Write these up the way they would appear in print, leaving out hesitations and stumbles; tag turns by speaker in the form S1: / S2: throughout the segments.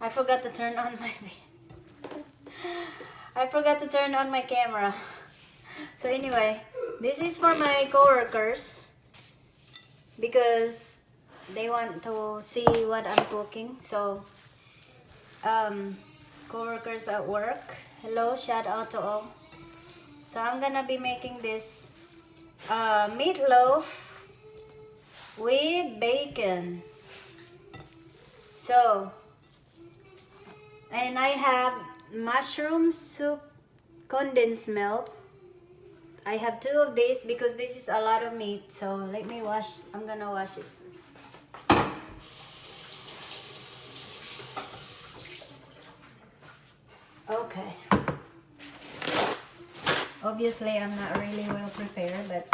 S1: I forgot to turn on my I forgot to turn on my camera. So anyway, this is for my coworkers because they want to see what I'm cooking. So coworkers at work, hello, shout out to all. So I'm gonna be making this meatloaf with bacon. So, and I have mushroom soup condensed milk. I have 2 of these because this is a lot of meat. So let me wash. I'm gonna wash it. Okay. Obviously, I'm not really well prepared, but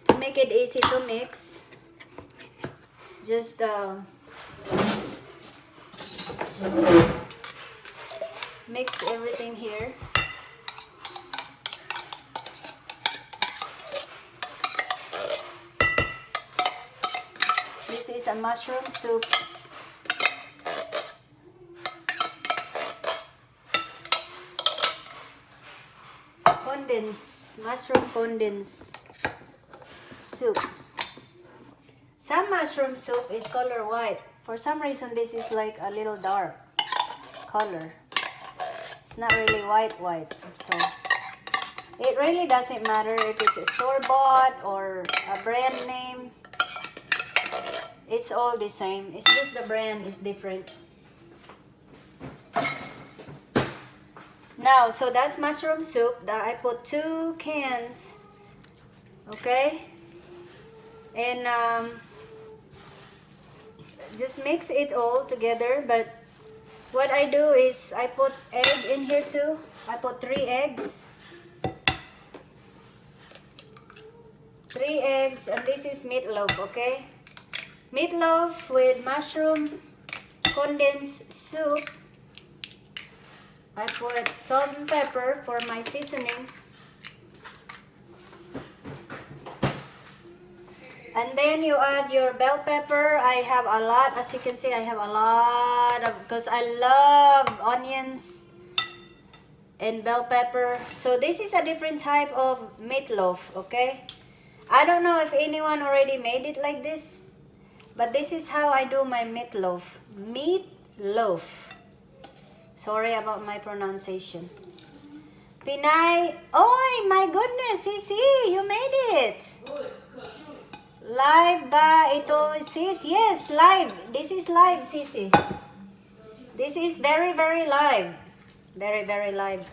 S1: to make it easy to mix, just mix everything here. This is a mushroom soup. Mushroom condensed soup. Some mushroom soup is color white. For some reason, this is like a little dark color. It's not really white. So it really doesn't matter if it's a store-bought or a brand name. It's all the same. It's just the brand is different. Now, so that's mushroom soup that I put 2 cans. Okay? And just mix it all together. But what I do is I put egg in here too. I put 3 eggs. 3 eggs, and this is meatloaf, okay? Meatloaf with mushroom condensed soup. I put salt and pepper for my seasoning. And then you add your bell pepper. I have a lot, as you can see, I have a lot of, because I love onions and bell pepper. So this is a different type of meatloaf, okay? I don't know if anyone already made it like this, but this is how I do my meatloaf. Meatloaf. Sorry about my pronunciation. Pinay. Oh my goodness, Sisi, you made it. Live ba ito, sis? Yes, live. This is live, Sisi. This is very, very live. Very, very live.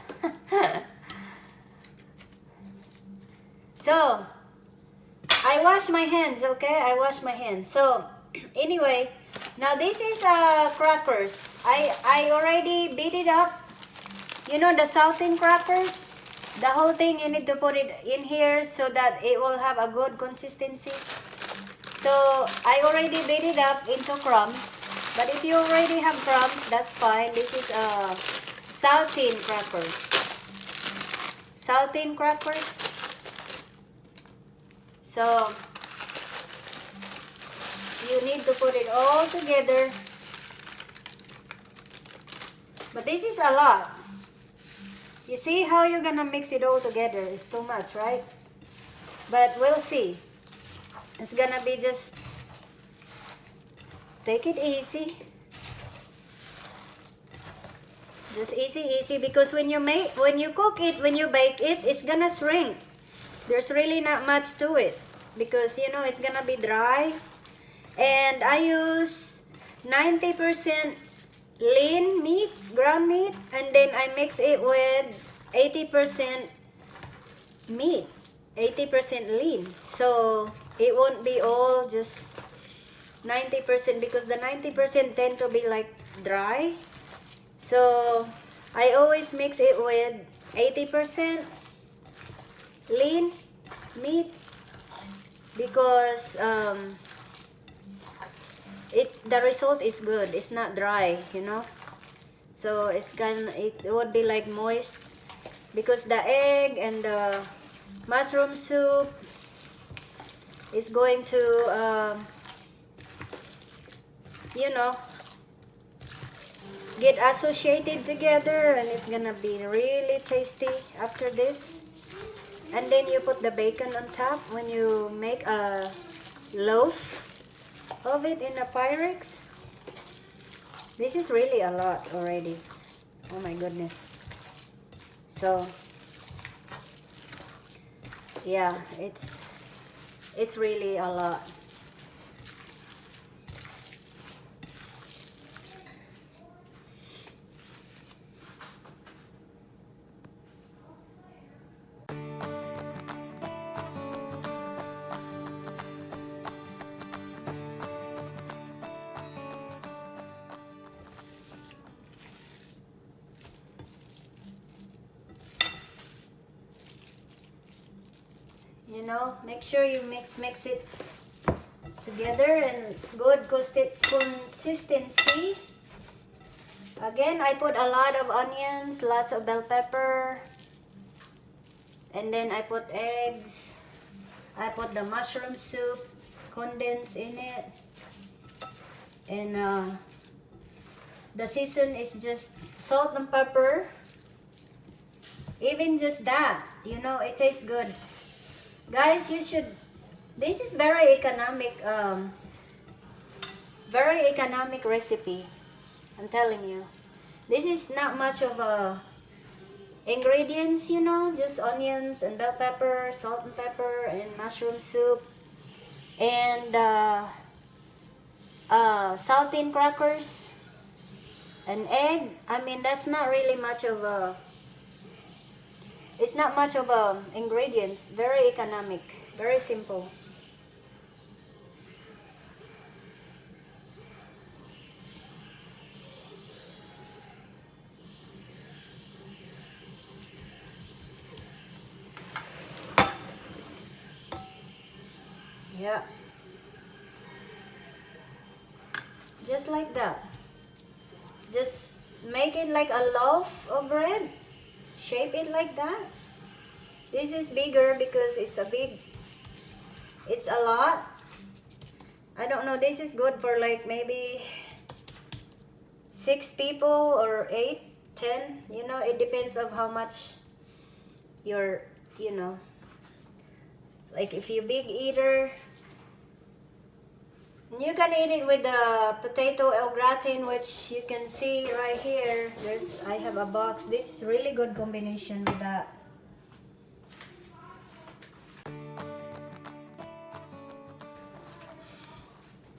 S1: So, I wash my hands, okay? I wash my hands. So, anyway, now this is crackers. I already beat it up. You know the saltine crackers? The whole thing, you need to put it in here so that it will have a good consistency. So I already beat it up into crumbs. But if you already have crumbs, that's fine. This is saltine crackers. Saltine crackers. So you need to put it all together. But this is a lot. You see how you're gonna mix it all together? It's too much, right? But we'll see. It's gonna be just take it easy. Just easy, because when you cook it, when you bake it, it's gonna shrink. There's really not much to it because you know it's gonna be dry. And I use 90% lean meat, ground meat, and then I mix it with 80% meat, 80% lean. So it won't be all just 90% because the 90% tend to be like dry. So I always mix it with 80% lean meat because the result is good. It's not dry, you know. So it would be like moist because the egg and the mushroom soup is going to you know, get associated together, and it's gonna be really tasty after this. And then you put the bacon on top when you make a loaf of it in a Pyrex. This is really a lot already. Oh my goodness. So yeah, it's really a lot. You know, make sure you mix it together and good consistency. Again, I put a lot of onions, lots of bell pepper, and then I put eggs. I put the mushroom soup condensed in it, and the season is just salt and pepper. Even just that, you know, it tastes good. Guys, you should, this is very economic recipe. I'm telling you. This is not much of a ingredients, you know, just onions and bell pepper, salt and pepper, and mushroom soup, and saltine crackers, an egg. I mean, that's not really much of a, it's not much of a ingredients. Very economic, very simple. Yeah, just like that. Just make it like a loaf of bread. Shape it like that. This is bigger because it's a lot. I don't know, this is good for like maybe 6 people or 8, 10. You know, it depends of how much you're, you know, like if you're big eater, you can eat it with the potato au gratin, which you can see right here. I have a box. This is really good combination with that.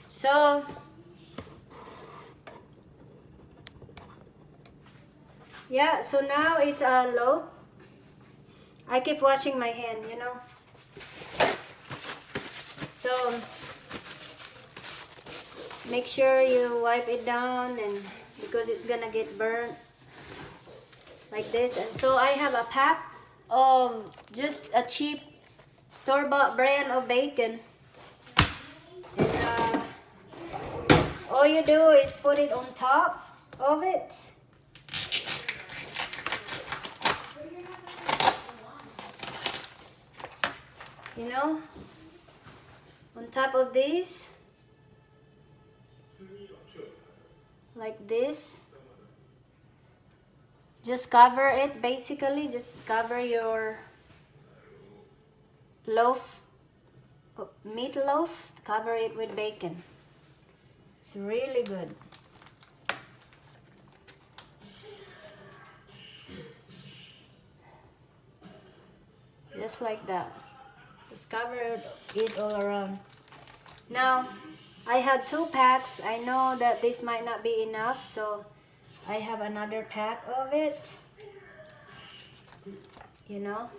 S1: So yeah, so now it's a loaf. I keep washing my hand, you know. So make sure you wipe it down, and because it's gonna get burnt like this. And so I have a pack of just a cheap store-bought brand of bacon, and all you do is put it on top of it. You know, on top of this, like this. Just cover it, basically. Just cover your loaf, meatloaf, cover it with bacon. It's really good. Just like that. Just cover it all around. Now, I had 2 packs. I know that this might not be enough, so I have another pack of it. You know?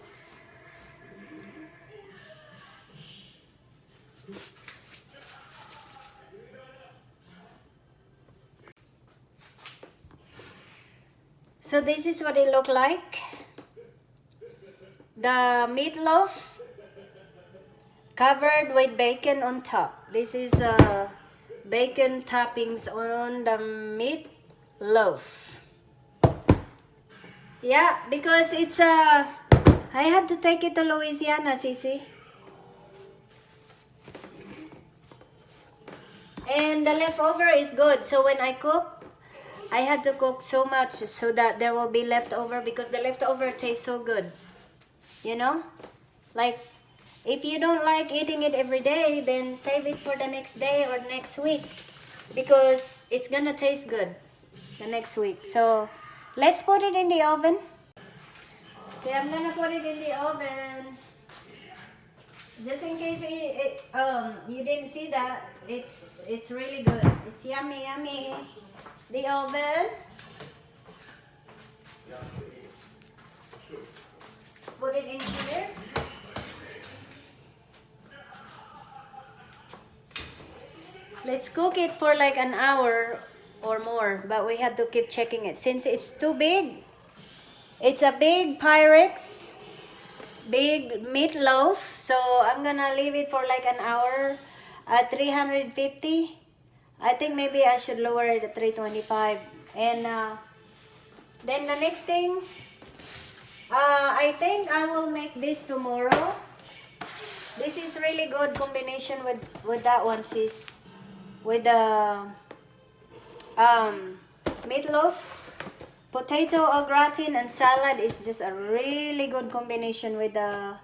S1: So this is what it looked like. The meatloaf covered with bacon on top. This is bacon toppings on the meatloaf. Yeah, because it's I had to take it to Louisiana, Sisi. And the leftover is good. So when I cook, I had to cook so much so that there will be leftover, because the leftover tastes so good. You know? Like, if you don't like eating it every day, then save it for the next day or next week, because it's gonna taste good the next week. So let's put it in the oven. Okay, I'm gonna put it in the oven. Just in case you didn't see that, it's really good. It's yummy, yummy. It's the oven. Let's put it in here. Let's cook it for like an hour or more, but we have to keep checking it since it's too big. It's a big Pyrex, big meatloaf, so I'm gonna leave it for like an hour at 350. I think maybe I should lower it at 325. And then the next thing, I think I will make this tomorrow. This is really good combination with that one, sis. With the meatloaf. Potato au gratin and salad is just a really good combination with the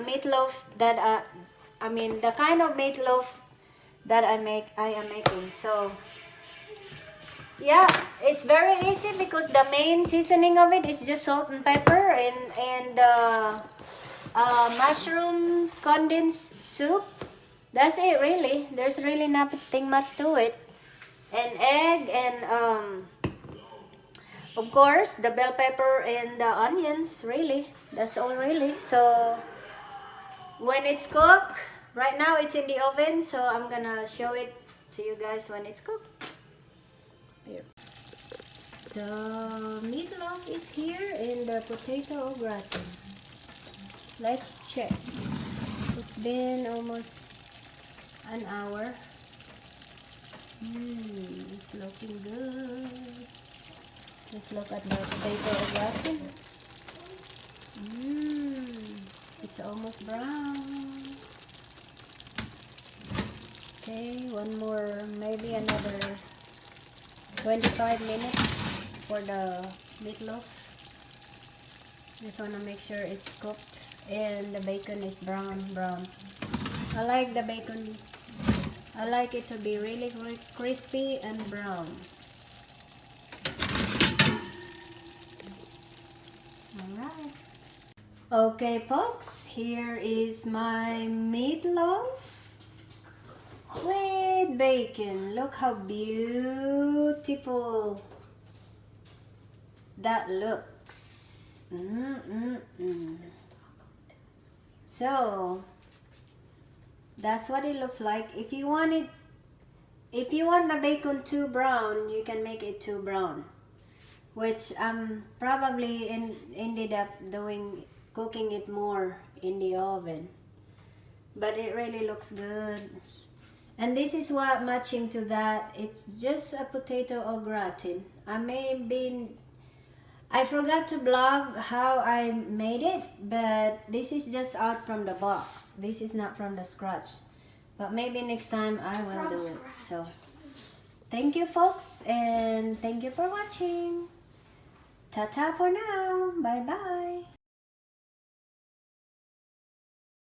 S1: meatloaf that I mean the kind of meatloaf that I am making. So yeah, it's very easy because the main seasoning of it is just salt and pepper and mushroom condensed soup. That's it really. There's really nothing much to it. And egg and of course, the bell pepper and the onions, really. That's all really. So, when it's cooked, right now it's in the oven, so I'm gonna show it to you guys when it's cooked. Here. The meatloaf is here and the potato au gratin. Let's check. It's been almost an hour. It's looking good. Let's look at the potato au gratin. It's almost brown. Okay, one more, maybe another 25 minutes for the meatloaf. Just want to make sure it's cooked and the bacon is brown. I like the bacon. I like it to be really crispy and brown. Alright. Okay folks, here is my meatloaf with bacon. Look how beautiful that looks. So that's what it looks like. If you want the bacon too brown, you can make it too brown, which probably ended up cooking it more in the oven, but it really looks good. And this is what matching to that, it's just a potato au gratin. I forgot to blog how I made it, but this is just out from the box. This is not from the scratch, but maybe next time I will do it. So thank you folks, and thank you for watching. Ta-ta for now. Bye-bye.